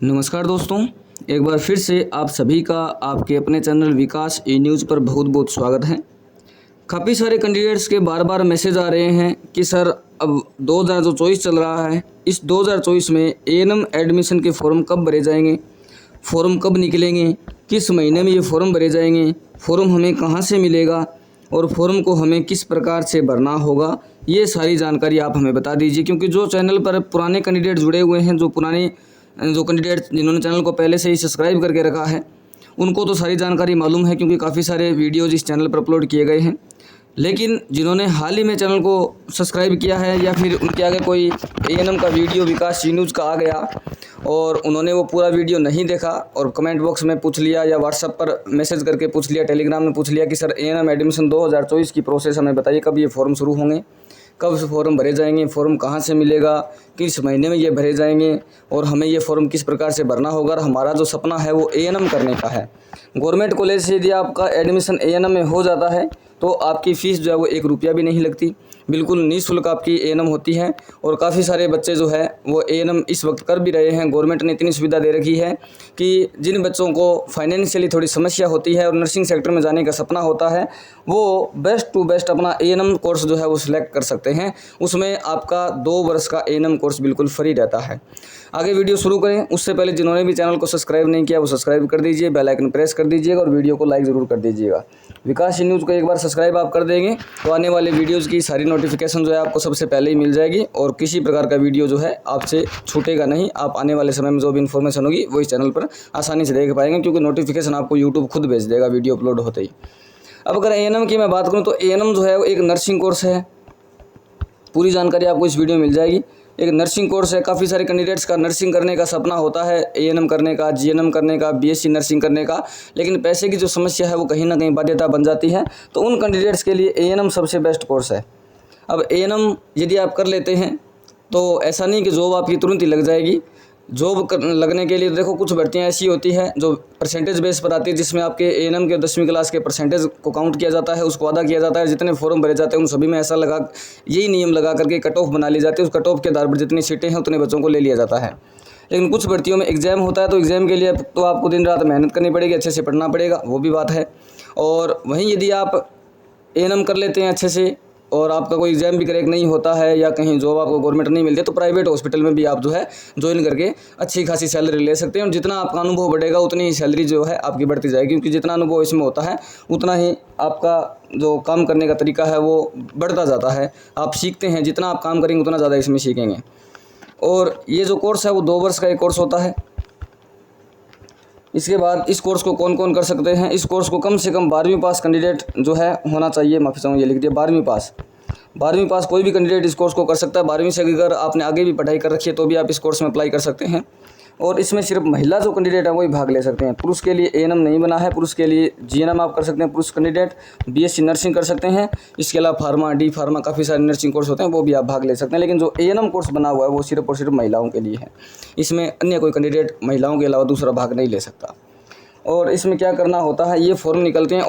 नमस्कार दोस्तों, एक बार फिर से आप सभी का आपके अपने चैनल विकास ई न्यूज़ पर बहुत बहुत स्वागत है। काफ़ी सारे कैंडिडेट्स के बार बार मैसेज आ रहे हैं कि सर अब 2024 चल रहा है, इस 2024 में एएनएम एडमिशन के फॉर्म कब भरे जाएंगे, फॉर्म कब निकलेंगे, किस महीने में ये फॉर्म भरे जाएंगे, फॉर्म हमें कहाँ से मिलेगा और फॉर्म को हमें किस प्रकार से भरना होगा, ये सारी जानकारी आप हमें बता दीजिए। क्योंकि जो चैनल पर पुराने कैंडिडेट जुड़े हुए हैं, जो कैंडिडेट जिन्होंने चैनल को पहले से ही सब्सक्राइब करके रखा है, उनको तो सारी जानकारी मालूम है क्योंकि काफ़ी सारे वीडियोज़ इस चैनल पर अपलोड किए गए हैं। लेकिन जिन्होंने हाल ही में चैनल को सब्सक्राइब किया है या फिर उनके आगे कोई एएनएम का वीडियो विकास ई न्यूज़ का आ गया और उन्होंने वो पूरा वीडियो नहीं देखा और कमेंट बॉक्स में पूछ लिया या व्हाट्सएप पर मैसेज करके पूछ लिया, टेलीग्राम में पूछ लिया कि सर एएनएम एडमिशन 2024 की प्रोसेस हमें बताइए, कब ये फॉर्म शुरू होंगे, कब से फॉर्म भरे जाएंगे, फॉर्म कहाँ से मिलेगा, किस महीने में ये भरे जाएंगे और हमें ये फॉर्म किस प्रकार से भरना होगा। और हमारा जो सपना है वो एएनएम करने का है। गवर्नमेंट कॉलेज से यदि आपका एडमिशन एएनएम में हो जाता है तो आपकी फ़ीस जो है वो 1 रुपया भी नहीं लगती, बिल्कुल निःशुल्क आपकी एएनएम होती है। और काफ़ी सारे बच्चे जो है वो एएनएम इस वक्त कर भी रहे हैं। गवर्नमेंट ने इतनी सुविधा दे रखी है कि जिन बच्चों को फाइनेंशियली थोड़ी समस्या होती है और नर्सिंग सेक्टर में जाने का सपना होता है, वो बेस्ट टू बेस्ट अपना एएनएम कोर्स जो है वो सिलेक्ट कर सकते हैं। उसमें आपका 2 वर्ष का एएनएम कोर्स बिल्कुल फ्री रहता है। आगे वीडियो शुरू करें उससे पहले जिन्होंने भी चैनल को सब्सक्राइब नहीं किया वो सब्सक्राइब कर दीजिए, बेल आइकन प्रेस कर दीजिएगा और वीडियो को लाइक ज़रूर कर दीजिएगा। विकास ई न्यूज़ को एक बार सब्सक्राइब आप कर देंगे तो आने वाले वीडियोज़ की सारी नोटिफिकेशन जो है आपको सबसे पहले ही मिल जाएगी और किसी प्रकार का वीडियो जो है आपसे छूटेगा नहीं। आप आने वाले समय में जो भी इन्फॉर्मेशन होगी वो इस चैनल पर आसानी से देख पाएंगे क्योंकि नोटिफिकेशन आपको यूट्यूब खुद भेज देगा वीडियो अपलोड होते ही। अब अगर एएनएम की मैं बात करूँ तो एएनएम जो है वो एक नर्सिंग कोर्स है। पूरी जानकारी आपको इस वीडियो में मिल जाएगी। एक नर्सिंग कोर्स है। काफ़ी सारे कैंडिडेट्स का नर्सिंग करने का सपना होता है, एएनएम करने का, जीएनएम करने का, बीएससी नर्सिंग करने का, लेकिन पैसे की जो समस्या है वो कहीं ना कहीं बाध्यता बन जाती है। तो उन कैंडिडेट्स के लिए एएनएम सबसे बेस्ट कोर्स है। अब एएनएम यदि आप कर लेते हैं तो ऐसा नहीं कि जॉब आपकी तुरंत ही लग जाएगी। जॉब लगने के लिए देखो कुछ भर्तियां ऐसी होती है जो परसेंटेज बेस पर आती है, जिसमें आपके एएनएम के 10वीं क्लास के परसेंटेज को काउंट किया जाता है, उसको अदा किया जाता है। जितने फॉर्म भरे जाते हैं उन सभी में ऐसा यही नियम लगा करके कट ऑफ बना ली जाती है। उस कट ऑफ के आधार पर जितनी सीटें हैं उतने बच्चों को ले लिया जाता है। लेकिन कुछ भर्तियों में एग्जाम होता है तो एग्ज़ाम के लिए तो आपको दिन रात मेहनत करनी पड़ेगी, अच्छे से पढ़ना पड़ेगा, वो भी बात है। और वहीं यदि आप एएनएम कर लेते हैं अच्छे से और आपका कोई एग्ज़ाम भी क्रैक नहीं होता है या कहीं जॉब आपको गवर्नमेंट नहीं मिलती तो प्राइवेट हॉस्पिटल में भी आप जो है ज्वाइन करके अच्छी खासी सैलरी ले सकते हैं। और जितना आपका अनुभव बढ़ेगा उतनी ही सैलरी जो है आपकी बढ़ती जाएगी, क्योंकि जितना अनुभव इसमें होता है उतना ही आपका जो काम करने का तरीका है वो बढ़ता जाता है। आप सीखते हैं, जितना आप काम करेंगे उतना ज़्यादा इसमें सीखेंगे। और ये जो कोर्स है वो 2 वर्ष का एक कोर्स होता है। इसके बाद इस कोर्स को कौन कौन कर सकते हैं? इस कोर्स को कम से कम 12वीं पास कैंडिडेट जो है होना चाहिए। माफ़ी चाहूँ, ये लिख दिया 12वीं पास कोई भी कैंडिडेट इस कोर्स को कर सकता है। 12वीं से अगर आपने आगे भी पढ़ाई कर रखी है तो भी आप इस कोर्स में अप्लाई कर सकते हैं। और इसमें सिर्फ महिला जो कैंडिडेट है वही भाग ले सकते हैं। पुरुष के लिए एएनएम नहीं बना है। पुरुष के लिए जीएनएम आप कर सकते हैं, पुरुष कैंडिडेट बीएससी नर्सिंग कर सकते हैं। इसके अलावा फार्मा, डी फार्मा, काफ़ी सारे नर्सिंग कोर्स होते हैं, वो भी आप भाग ले सकते हैं। लेकिन जो एएनएम कोर्स बना हुआ है वो सिर्फ और सिर्फ महिलाओं के लिए है। इसमें अन्य कोई कैंडिडेट महिलाओं के अलावा दूसरा भाग नहीं ले सकता। और इसमें क्या करना होता है, ये फॉर्म निकलते हैं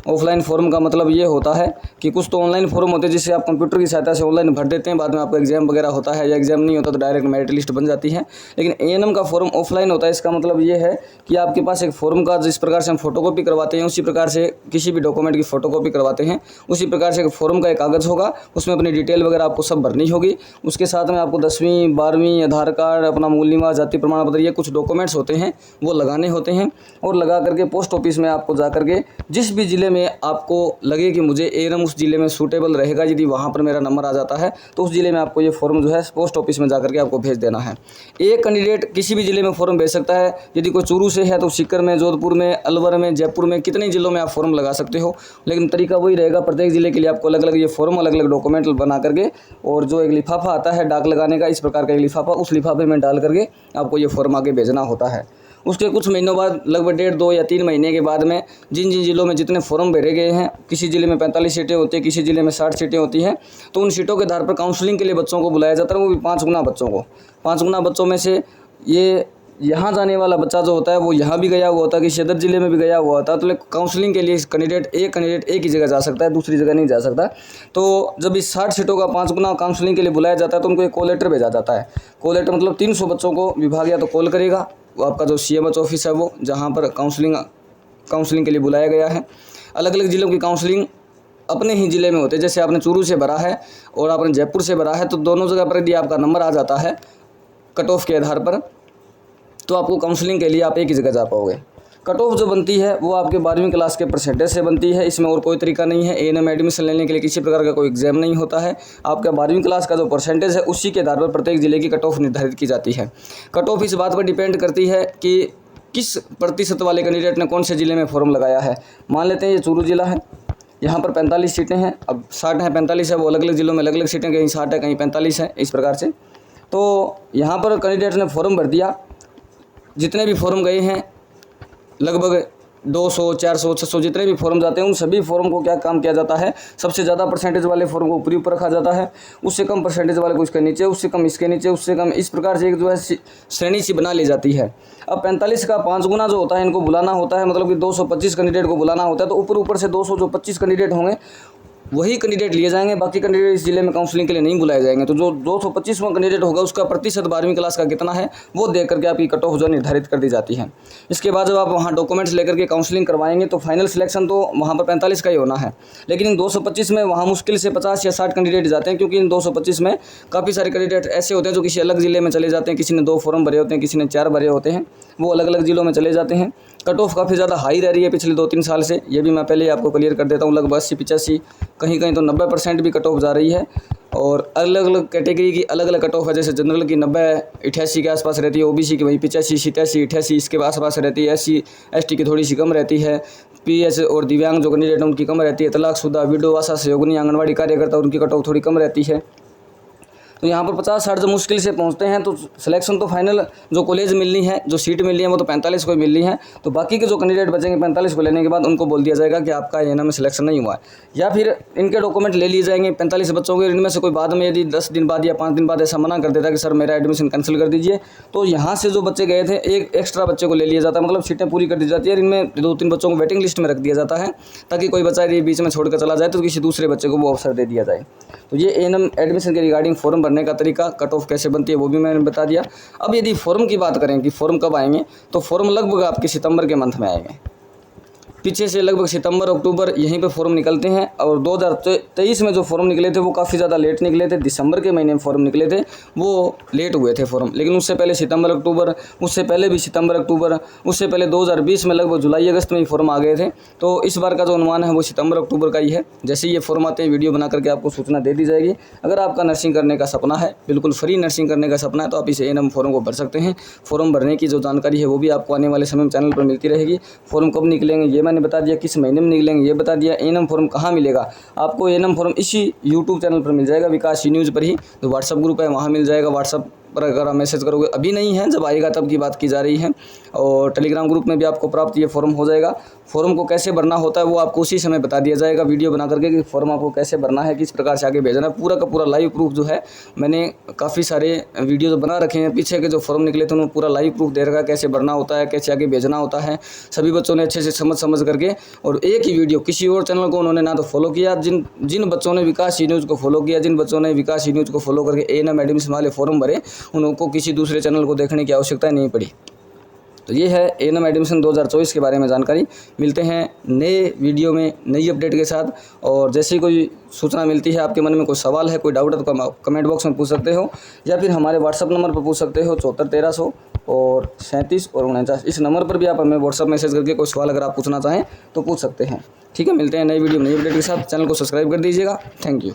ऑफलाइन फॉर्म का मतलब ये होता है कि कुछ तो ऑनलाइन फॉर्म होते हैं जिसे आप कंप्यूटर की सहायता से ऑनलाइन भर देते हैं, बाद में आपका एग्जाम वगैरह होता है या एग्जाम नहीं होता तो डायरेक्ट मेरिट लिस्ट बन जाती है। लेकिन एएनएम का फॉर्म ऑफलाइन होता है। इसका मतलब ये है कि आपके पास एक फॉर्म का जिस प्रकार से हम फोटोकॉपी करवाते हैं उसी प्रकार से किसी भी डॉक्यूमेंट की फोटोकॉपी करवाते हैं उसी प्रकार से एक फॉर्म का एक कागज़ होगा, उसमें अपनी डिटेल वगैरह आपको सब भरनी होगी। उसके साथ में आपको 10वीं 12वीं आधार कार्ड, अपना मूल निवास, जाति प्रमाण पत्र, ये कुछ डॉक्यूमेंट्स होते हैं वो लगाने होते हैं। और लगा करके पोस्ट ऑफिस में आपको जा करके जिस भी ज़िले में आपको लगे कि मुझे एएनएम उस ज़िले में सूटेबल रहेगा, यदि वहाँ पर मेरा नंबर आ जाता है तो उस ज़िले में आपको ये फॉर्म जो है पोस्ट ऑफिस में जाकर के आपको भेज देना है। एक कैंडिडेट किसी भी ज़िले में फॉर्म भेज सकता है। यदि कोई चूरू से है तो सीकर में, जोधपुर में, अलवर में, जयपुर में, कितने ज़िलों में आप फॉर्म लगा सकते हो। लेकिन तरीका वही रहेगा, प्रत्येक ज़िले के लिए आपको अलग अलग ये फॉर्म, अलग अलग डॉक्यूमेंट बना करके और जो एक लिफाफा आता है डाक लगाने का, इस प्रकार का एक लिफाफा, उस लिफाफे में डाल करके आपको ये फॉर्म आगे भेजना होता है। उसके कुछ महीनों बाद, लगभग 1.5, 2 या 3 महीने के बाद में जिन जिन ज़िलों में जितने फॉर्म भरे गए हैं, किसी ज़िले में 45 सीटें होती है, किसी ज़िले में 60 सीटें होती हैं, तो उन सीटों के आधार पर काउंसलिंग के लिए बच्चों को बुलाया जाता है। वो भी 5 गुना बच्चों को, 5 गुना बच्चों में से ये यहाँ जाने वाला बच्चा जो होता है वो यहाँ भी गया हुआ होता है, कि सदर ज़िले में भी गया हुआ होता है, तो काउंसलिंग के लिए कैंडिडेट एक ही जगह जा सकता है, दूसरी जगह नहीं जा सकता। तो जब इस 60 सीटों का 5 गुना काउंसलिंग के लिए बुलाया जाता है तो उनको एक कॉल लेटर भेजा जाता है। कॉल लेटर मतलब 300 बच्चों को विभाग या तो कॉल करेगा, वो आपका जो CMH ऑफिस है वो, जहाँ पर काउंसलिंग के लिए बुलाया गया है। अलग अलग ज़िलों की काउंसलिंग अपने ही ज़िले में होते हैं। जैसे आपने चूरू से भरा है और आपने जयपुर से भरा है, तो दोनों जगह पर यदि आपका नंबर आ जाता है कट ऑफ के आधार पर, तो आपको काउंसलिंग के लिए आप एक ही जगह जा पाओगे। कट ऑफ जो बनती है वो आपके 12वीं क्लास के परसेंटेज से बनती है। इसमें और कोई तरीका नहीं है। A&M एडमिशन लेने के लिए किसी प्रकार का कोई एग्जाम नहीं होता है। आपका 12वीं क्लास का जो परसेंटेज है उसी के आधार पर प्रत्येक ज़िले की कट ऑफ निर्धारित की जाती है। कट ऑफ इस बात पर डिपेंड करती है कि किस प्रतिशत वाले कैंडिडेट ने कौन से ज़िले में फॉर्म लगाया है। मान लेते हैं ये चूरू ज़िला है, यहाँ पर 45 सीटें हैं, अब 60 हैं 45 है, वो अलग अलग ज़िलों में अलग अलग सीटें, कहीं 60 है कहीं 45 है, इस प्रकार से। तो यहाँ पर कैंडिडेट ने फॉर्म भर दिया, जितने भी फॉर्म गए हैं लगभग 200, 400, 600 जितने भी फॉर्म जाते हैं उन सभी फॉर्म को क्या काम किया जाता है, सबसे ज़्यादा परसेंटेज वाले फॉर्म को ऊपरी ऊपर रखा जाता है, उससे कम परसेंटेज वाले को इसके नीचे, उससे कम इसके नीचे, उससे कम, इस प्रकार से एक जो है श्रेणी सी बना ली जाती है। अब 45 का 5 गुना जो होता है इनको बुलाना होता है, मतलब कि 225 कैंडिडेट को बुलाना होता है, तो ऊपर से 200 जो 25 कैंडिडेट होंगे वही कैंडिडेट लिए जाएंगे, बाकी कैंडिडेट इस जिले में काउंसलिंग के लिए नहीं बुलाए जाएंगे। तो जो 225वां कैंडिडेट होगा उसका प्रतिशत 12वीं क्लास का कितना है वो देख करके आपकी कट ऑफ जो निर्धारित कर दी जाती है। इसके बाद जब आप वहाँ डॉक्यूमेंट्स लेकर के काउंसलिंग करवाएंगे तो फाइनल सिलेक्शन तो वहाँ पर 45 का ही होना है, लेकिन इन 225 में वहाँ मुश्किल से 50 या 60 कैंडिडेट जाते हैं, क्योंकि इन 225 में काफ़ी सारे कैंडिडेट ऐसे होते हैं जो किसी अलग ज़िले में चले जाते हैं। किसी ने 2 फॉर्म भरे होते हैं, किसी ने 4 भरे होते हैं, वो अलग अलग ज़िलों में चले जाते हैं। कट ऑफ काफ़ी ज़्यादा हाई रह रही है पिछले 2-3 साल से, ये भी मैं पहले ही आपको क्लियर कर देता हूँ। लगभग 80-85, कहीं कहीं तो 90% भी कट ऑफ जा रही है। और अलग अलग कैटेगरी की अलग अलग कट ऑफ है। जैसे जनरल की 90-88 के आसपास रहती है, OBC की वही 85-87-88 इसके आसपास रहती है, SC ST की थोड़ी सी कम रहती है, PS और दिव्यांग जो कैंडिडेट हैं उनकी कम रहती है, तलाकशुदा, विडो, आशा सहयोगिनी, आंगनवाड़ी कार्यकर्ता उनकी कट ऑफ थोड़ी कम रहती है। तो यहाँ पर 50-60 जब मुश्किल से पहुँचते हैं तो सिलेक्शन तो फाइनल जो कॉलेज मिलनी है, जो सीट मिलनी है वो तो 45 को ही मिलनी है। तो बाकी के जो कैंडिडेट बचेंगे 45 को लेने के बाद उनको बोल दिया जाएगा कि आपका A&M में सिलेक्शन नहीं हुआ है, या फिर इनके डॉक्यूमेंट ले लिए जाएंगे 45 बच्चों के। इनमें से कोई बाद में यदि 10 दिन बाद या 5 दिन बाद ऐसा मना कर देता है कि सर मेरा एडमिशन कैंसिल कर दीजिए, तो यहाँ से जो बच्चे गए थे एक एक्स्ट्रा बच्चे को ले लिया जाता है, मतलब सीटें पूरी कर दी जाती है। इनमें 2-3 बच्चों को वेटिंग लिस्ट में रख दिया जाता है, ताकि कोई बच्चा यदि बीच में छोड़ कर चला जाए तो किसी दूसरे बच्चे को वो अवसर दे दिया जाए। तो ये A&M एडमिशन के रिगार्डिंग फॉर्म भरने का तरीका, कट ऑफ कैसे बनती है वो भी मैंने बता दिया। अब यदि फॉर्म की बात करें कि फॉर्म कब आएंगे, तो फॉर्म लगभग आपके सितंबर के मंथ में आएंगे। पीछे से लगभग सितंबर अक्टूबर यहीं पे फॉर्म निकलते हैं। और 2023 में जो फॉर्म निकले थे वो काफ़ी ज़्यादा लेट निकले थे। दिसंबर के महीने में फॉर्म निकले थे, वो लेट हुए थे फॉर्म। लेकिन उससे पहले सितंबर अक्टूबर, उससे पहले भी सितंबर अक्टूबर, उससे पहले 2020 में लगभग जुलाई अगस्त में ही फॉर्म आ गए थे। तो इस बार का जो अनुमान है वो सितंबर अक्टूबर का ही है। जैसे ही ये फॉर्म आते हैं वीडियो बना करके आपको सूचना दे दी जाएगी। अगर आपका नर्सिंग करने का सपना है, बिल्कुल फ्री नर्सिंग करने का सपना है, तो आप इस A&M फॉर्म को भर सकते हैं। फॉर्म भरने की जो जानकारी है वो भी आपको आने वाले समय में चैनल पर मिलती रहेगी। फॉर्म कब निकलेंगे ये मैंने बता दिया, किस महीने में निकलेंगे ये बता दिया। A&M फॉर्म कहाँ मिलेगा आपको? A&M फॉर्म इसी यूट्यूब चैनल पर मिल जाएगा, विकास न्यूज़ पर ही। जो व्हाट्सअप ग्रुप है वहाँ मिल जाएगा। व्हाट्सअप पर अगर आप मैसेज करोगे, अभी नहीं है, जब आएगा तब की बात की जा रही है। और टेलीग्राम ग्रुप में भी आपको प्राप्त ये फॉर्म हो जाएगा। फॉर्म को कैसे भरना होता है वो आपको उसी समय बता दिया जाएगा वीडियो बना करके, कि फॉर्म आपको कैसे भरना है, किस प्रकार से आगे भेजना है। पूरा का पूरा लाइव प्रूफ जो है, मैंने काफ़ी सारे वीडियो जो बना रखे हैं पीछे के जो फॉर्म निकले थे उन्होंने पूरा लाइव प्रूफ दे रखा है, कैसे भरना होता है, कैसे आगे भेजना होता है। सभी बच्चों ने अच्छे से समझ करके, और एक ही वीडियो, किसी और चैनल को उन्होंने ना तो फॉलो किया। जिन बच्चों ने विकास न्यूज़ को फॉलो किया, जिन बच्चों ने विकास न्यूज़ को फॉलो करके A&M एडमिशन वाले फॉर्म भरे, उनको किसी दूसरे चैनल को देखने की आवश्यकता नहीं पड़ी। तो ये है A&M एडमिशन 2024 के बारे में जानकारी। मिलते हैं नए वीडियो में नई अपडेट के साथ। और जैसे ही कोई सूचना मिलती है, आपके मन में कोई सवाल है, कोई डाउट है, तो कमेंट बॉक्स में पूछ सकते हो, या फिर हमारे व्हाट्सअप नंबर पर पूछ सकते हो 74 1300 और 37 और 49। इस नंबर पर भी आप हमें व्हाट्सअप मैसेज करके कोई सवाल अगर आप पूछना चाहें तो पूछ सकते हैं। ठीक है, मिलते हैं नई वीडियो नई अपडेट के साथ। चैनल को सब्सक्राइब कर दीजिएगा। Thank you.